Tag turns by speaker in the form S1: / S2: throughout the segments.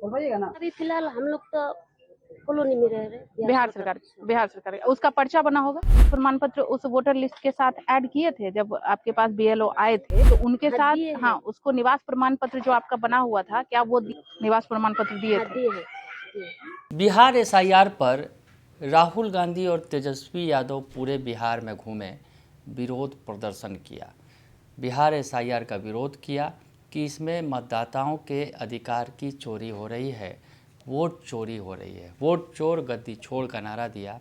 S1: अभी फिलहाल हम लोग तो कॉलोनी में रह रहे।
S2: बिहार सरकार उसका पर्चा बना होगा। प्रमाण पत्र उस वोटर लिस्ट के साथ ऐड किए थे जब आपके पास BLO आए थे, तो उनके साथ हाँ उसको निवास प्रमाण पत्र जो आपका बना हुआ था, क्या वो निवास प्रमाण पत्र दिए थे?
S3: बिहार SIR पर राहुल गांधी और तेजस्वी यादव पूरे बिहार में घूमे, विरोध प्रदर्शन किया। बिहार SIR का विरोध किया कि इसमें मतदाताओं के अधिकार की चोरी हो रही है, वोट चोरी हो रही है, वोट चोर गद्दी छोड़ का नारा दिया।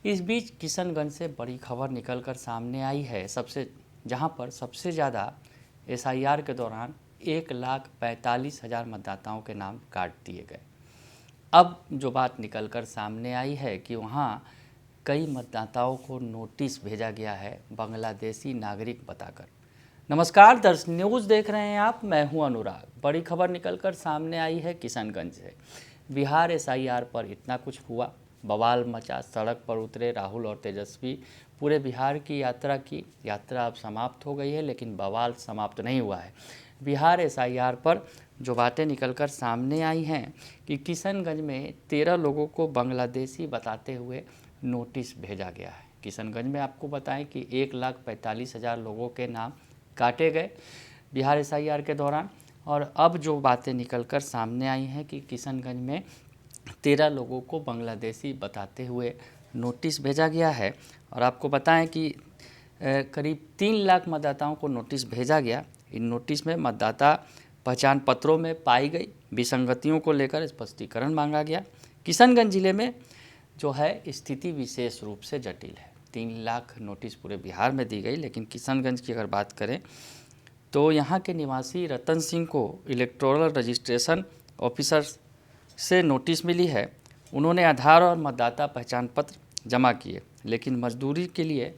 S3: इस बीच किशनगंज से बड़ी खबर निकलकर सामने आई है, जहां पर सबसे ज़्यादा SIR के दौरान 1,45,000 मतदाताओं के नाम काट दिए गए। अब जो बात निकलकर सामने आई है कि वहाँ कई मतदाताओं को नोटिस भेजा गया है बांग्लादेशी नागरिक बताकर। नमस्कार दर्शक, न्यूज़ देख रहे हैं आप, मैं हूं अनुराग। बड़ी खबर निकलकर सामने आई है किशनगंज से। बिहार SIR पर इतना कुछ हुआ, बवाल मचा, सड़क पर उतरे राहुल और तेजस्वी, पूरे बिहार की यात्रा अब समाप्त हो गई है, लेकिन बवाल समाप्त नहीं हुआ है। बिहार SIR पर जो बातें निकलकर सामने आई हैं कि किशनगंज में 13 लोगों को बांग्लादेशी बताते हुए नोटिस भेजा गया है। किशनगंज में आपको बताएं कि 1,45,000 लोगों के नाम काटे गए बिहार SIR के दौरान। और अब जो बातें निकलकर सामने आई हैं कि किशनगंज में 13 लोगों को बांग्लादेशी बताते हुए नोटिस भेजा गया है। और आपको बताएं कि करीब 3 लाख मतदाताओं को नोटिस भेजा गया। इन नोटिस में मतदाता पहचान पत्रों में पाई गई विसंगतियों को लेकर स्पष्टीकरण मांगा गया। किशनगंज जिले में जो है स्थिति विशेष रूप से जटिल है। 3 लाख नोटिस पूरे बिहार में दी गई, लेकिन किशनगंज की अगर बात करें तो यहाँ के निवासी रतन सिंह को इलेक्टोरल रजिस्ट्रेशन ऑफिसर से नोटिस मिली है। उन्होंने आधार और मतदाता पहचान पत्र जमा किए, लेकिन मजदूरी के लिए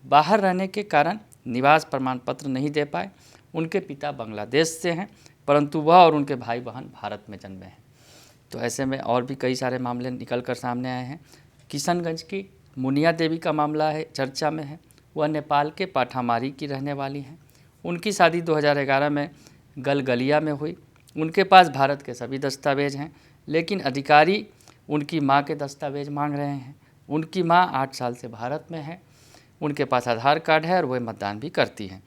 S3: बाहर रहने के कारण निवास प्रमाण पत्र नहीं दे पाए। उनके पिता बांग्लादेश से हैं, परंतु वह और उनके भाई बहन भारत में जन्मे हैं। तो ऐसे में और भी कई सारे मामले निकल कर सामने आए हैं। किशनगंज की मुनिया देवी का मामला है, चर्चा में है। वह नेपाल के पाठामारी की रहने वाली हैं। उनकी शादी 2011 में गलगलिया में हुई। उनके पास भारत के सभी दस्तावेज हैं, लेकिन अधिकारी उनकी मां के दस्तावेज मांग रहे हैं। उनकी मां 8 साल से भारत में है, उनके पास आधार कार्ड है और वह मतदान भी करती हैं।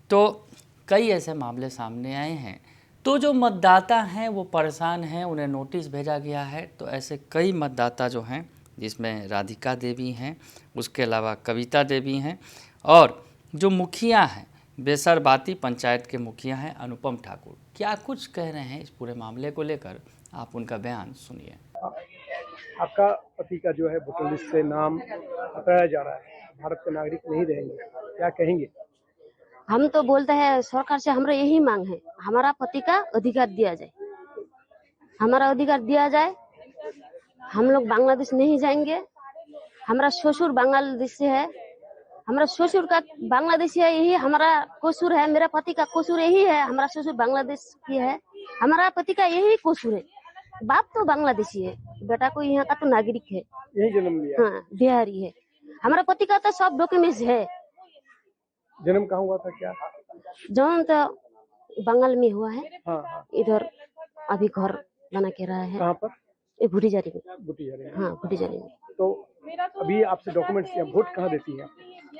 S3: तो कई ऐसे मामले सामने आए हैं। तो जो मतदाता हैं वो परेशान हैं, उन्हें नोटिस भेजा गया है। तो ऐसे कई मतदाता जो हैं, जिसमें राधिका देवी हैं, उसके अलावा कविता देवी हैं, और जो मुखिया हैं, बेसरबाती पंचायत के मुखिया हैं अनुपम ठाकुर, क्या कुछ कह रहे हैं इस पूरे मामले को लेकर, आप उनका बयान सुनिए।
S4: आपका पति का जो है वोटर लिस्ट से नाम हटाया जा रहा है, भारत के नागरिक नहीं रहेंगे, क्या कहेंगे?
S1: हम तो बोलते हैं सरकार से हमारा यही मांग है, हमारा पति का अधिकार दिया जाए, हमारा अधिकार दिया जाए। हम लोग बांग्लादेश नहीं जाएंगे। हमारा ससुर बांग्लादेश से है, हमारा ससुर का बांग्लादेशी है, यही हमारा कसूर है। मेरा पति का कसूर यही है, हमारा ससुर बांग्लादेश की है, हमारा पति का यही कसूर है। बाप तो बांग्लादेशी है, बेटा को यहाँ का तो नागरिक है,
S4: यही जन्म लिया।
S1: हाँ बिहारी है। हमारा पति का तो सब डॉक्यूमेंट्स है।
S4: जन्म कहाँ हुआ था क्या?
S1: जन्म तो बंगाल में हुआ है।
S4: हाँ।
S1: इधर अभी घर बना के रहा है।
S4: कहाँ पर?
S1: भुटीजारी में।
S4: हाँ,
S1: भुटीजारी में।
S4: तो अभी आपसे डॉक्यूमेंट्स या वोट कहाँ देती है?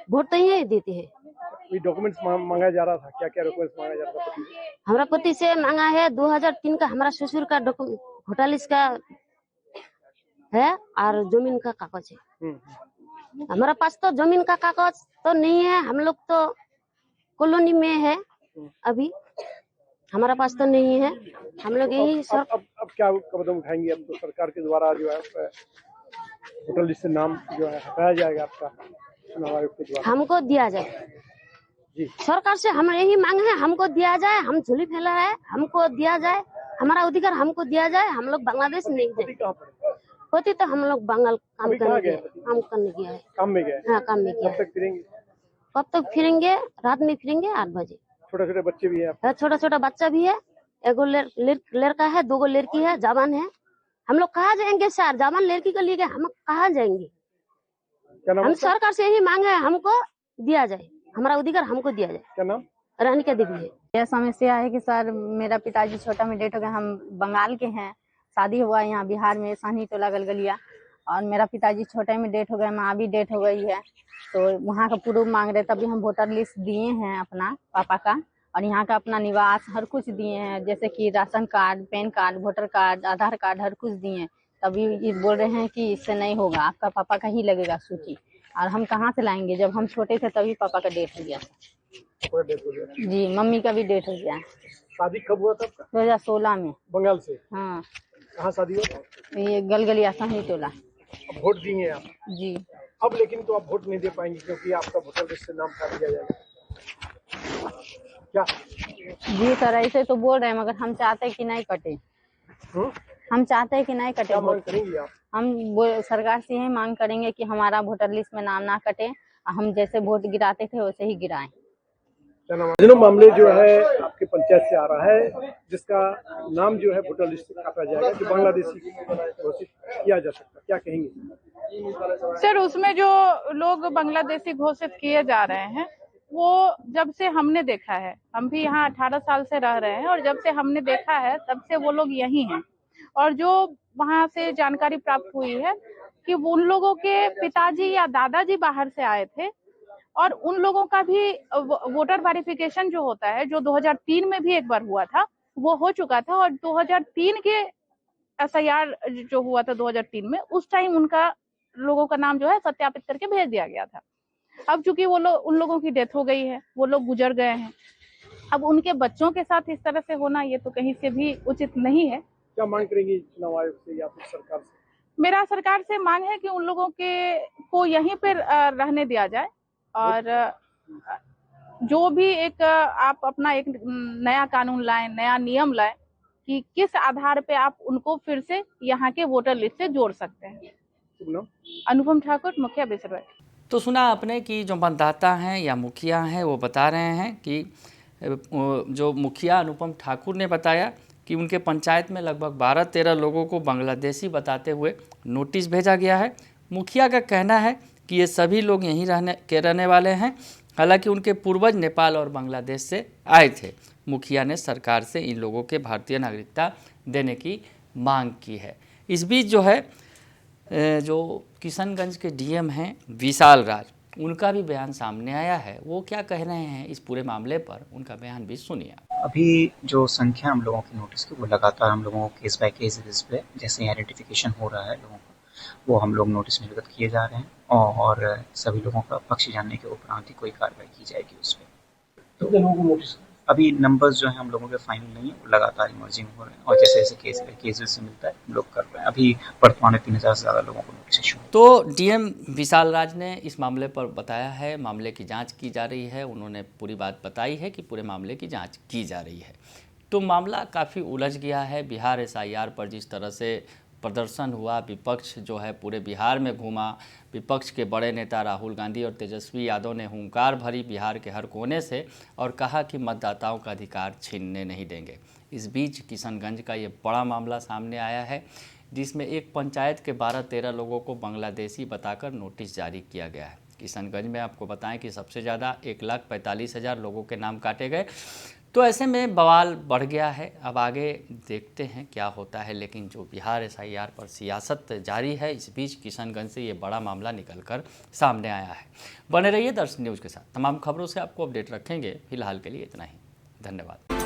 S1: वोट तो यही देते हैं।
S4: ये डॉक्यूमेंट्स मांगा जा रहा था, क्या क्या डॉक्यूमेंट्स मांगा जा रहा था?
S1: हमारा पति से मांगा है 2003 का हमारा ससुर का वोटर लिस्ट का है और जमीन का कागज है। हमारा पास तो जमीन का कागज तो नहीं है, हम लोग तो कॉलोनी में है अभी, हमारा पास तो नहीं है। हम लोग यही
S4: अब क्या कदम उठाएंगे? अब तो सरकार के द्वारा जो है वोटर लिस्ट से नाम जो है हटाया जाएगा आपका, चुनाव आयोग के द्वारा।
S1: हमको दिया जाए
S4: जी,
S1: सरकार से हम यही मांग है, हमको दिया जाए। हम झोली फैला है, हमको दिया जाए, हमारा अधिकार हमको दिया जाए। हम लोग बांग्लादेश नहीं जाए। पति तो हम लोग बंगाल काम करने गया है।
S4: काम में गए?
S1: हाँ, काम में गया। कब तक फिरेंगे? रात में फिरेंगे 8 बजे।
S4: छोटे छोटे बच्चे भी हैं?
S1: छोटा छोटा बच्चा भी है, एगो लड़का है, 2 लड़की है, जवान है। हम लोग कहाँ जाएंगे सर? जवान लड़की को लेके हम कहाँ जाएंगे? हम सरकार से यही मांग है, हमको दिया जाए, हमारा अधिकार हमको दिया जाए।
S4: क्या नाम?
S1: रानी का देवी है।
S2: यह समस्या है कि सर मेरा पिताजी छोटा में डेट हो गया, हम बंगाल के हैं
S5: शादी हुआ यहाँ बिहार में, सानी टोला गलगलिया। और मेरा पिताजी छोटे में डेथ हो गए, माँ भी डेथ हो गई है। तो वहाँ का प्रूफ मांग रहे, तभी हम वोटर लिस्ट दिए हैं अपना पापा का, और यहाँ का अपना निवास हर कुछ दिए हैं, जैसे कि ration card, PAN card, voter card, Aadhaar card, हर कुछ दिए हैं। तभी ये बोल रहे हैं कि इससे नहीं होगा, आपका पापा का ही लगेगा सूची। और हम कहाँ से लाएंगे, जब हम छोटे थे तभी पापा का डेथ हो गया था।
S4: पूरा डेथ हो गया।
S5: जी, मम्मी का भी डेथ हो गया।
S4: शादी कब हुआ था आपका?
S5: 2016 में।
S4: बंगाल से?
S5: हाँ।
S4: कहाँ शादी हुआ था?
S5: ये गलगलिया सानी टोला।
S4: अब वोट दिए आप?
S5: जी।
S4: अब लेकिन तो आप वोट नहीं दे पाएंगे क्योंकि आपका वोटर लिस्ट से नाम काट दिया जाएगा क्या?
S5: जी सर, ऐसे तो बोल रहे हैं, मगर हम चाहते हैं कि नहीं कटे। हम चाहते हैं कि नहीं कटे।
S4: क्या मांग करेंगे आप?
S5: हम सरकार से यही मांग करेंगे कि हमारा वोटर लिस्ट में नाम ना कटे, हम जैसे वोट गिराते थे वैसे ही गिराएं।
S4: दोनों मामले जो है आपके पंचायत से आ रहा है, जिसका नाम जो है वोटर लिस्ट से काटा जाएगा, जो बांग्लादेशी घोषित किया जा सकता है, क्या कहेंगे?
S2: सर, उसमें जो लोग बांग्लादेशी घोषित किए जा रहे हैं, वो जब से हमने देखा है, हम भी यहाँ 18 साल से रह रहे हैं, और जब से हमने देखा है तब से वो लोग यही हैं। और जो वहाँ से जानकारी प्राप्त हुई है कि उन लोगों के पिताजी या दादाजी बाहर से आए थे, और उन लोगों का भी वोटर वेरिफिकेशन जो होता है, जो 2003 में भी एक बार हुआ था, वो हो चुका था। और 2003 के SIR जो हुआ था 2003 में, उस टाइम उनका लोगों का नाम जो है सत्यापित करके भेज दिया गया था। अब चूंकि वो लोग, उन लोगों की डेथ हो गई है, वो लोग गुजर गए हैं, अब उनके बच्चों के साथ इस तरह से होना, ये तो कहीं से भी उचित नहीं है।
S4: क्या मांग करेंगे चुनाव आयोग से या फिर सरकार से?
S2: मेरा सरकार से मांग है कि उन लोगों के को यहीं पर रहने दिया जाए, और जो भी एक आप अपना एक नया कानून लाएं, नया नियम लाएं कि किस आधार पे आप उनको फिर से यहाँ के वोटर लिस्ट से जोड़ सकते हैं। अनुपम ठाकुर, मुखिया बेसरवाई।
S3: तो सुना आपने कि जो मतदाता हैं या मुखिया हैं वो बता रहे हैं कि जो मुखिया अनुपम ठाकुर ने बताया कि उनके पंचायत में लगभग 12-13 लोगों को बांग्लादेशी बताते हुए नोटिस भेजा गया है। मुखिया का कहना है कि ये सभी लोग यहीं रहने वाले हैं, हालांकि उनके पूर्वज नेपाल और बांग्लादेश से आए थे। मुखिया ने सरकार से इन लोगों के भारतीय नागरिकता देने की मांग की है। इस बीच जो है जो किशनगंज के DM हैं विशाल राज, उनका भी बयान सामने आया है। वो क्या कह रहे हैं इस पूरे मामले पर, उनका बयान भी सुनिए।
S6: अभी जो संख्या हम लोगों की नोटिस की, वो लगातार हम लोगों को केस बाय केस बेसिस पे जैसे आइडेंटिफिकेशन हो रहा है लोगों को, वो हम लोग नोटिस निर्गत किए जा रहे हैं, और सभी लोगों का पक्ष जानने के उपरांत ही कोई कार्रवाई की जाएगी उस पर। तो लोगों को नोटिस, अभी नंबर्स जो है हम लोगों के फाइनल नहीं है, वो लगातार इमर्जिंग हो रहे हैं, और जैसे जैसे केसेस से मिलता है हम लोग कर रहे हैं। अभी वर्तमान में 3000 से ज़्यादा लोगों को नोटिस इशू।
S3: तो DM विशाल राज ने इस मामले पर बताया है मामले की जांच की जा रही है। उन्होंने पूरी बात बताई है कि पूरे मामले की जांच की जा रही है। तो मामला काफ़ी उलझ गया है। बिहार SIR पर जिस तरह से प्रदर्शन हुआ, विपक्ष जो है पूरे बिहार में घूमा, विपक्ष के बड़े नेता राहुल गांधी और तेजस्वी यादव ने हुंकार भरी बिहार के हर कोने से और कहा कि मतदाताओं का अधिकार छीनने नहीं देंगे। इस बीच किशनगंज का ये बड़ा मामला सामने आया है, जिसमें एक पंचायत के 12-13 लोगों को बांग्लादेशी बताकर नोटिस जारी किया गया है। किशनगंज में आपको बताएं कि सबसे ज़्यादा 1,45,000 लोगों के नाम काटे गए। तो ऐसे में बवाल बढ़ गया है। अब आगे देखते हैं क्या होता है, लेकिन जो बिहार SIR पर सियासत जारी है, इस बीच किशनगंज से ये बड़ा मामला निकलकर सामने आया है। बने रहिए दर्शन न्यूज़ के साथ, तमाम खबरों से आपको अपडेट रखेंगे। फिलहाल के लिए इतना ही, धन्यवाद।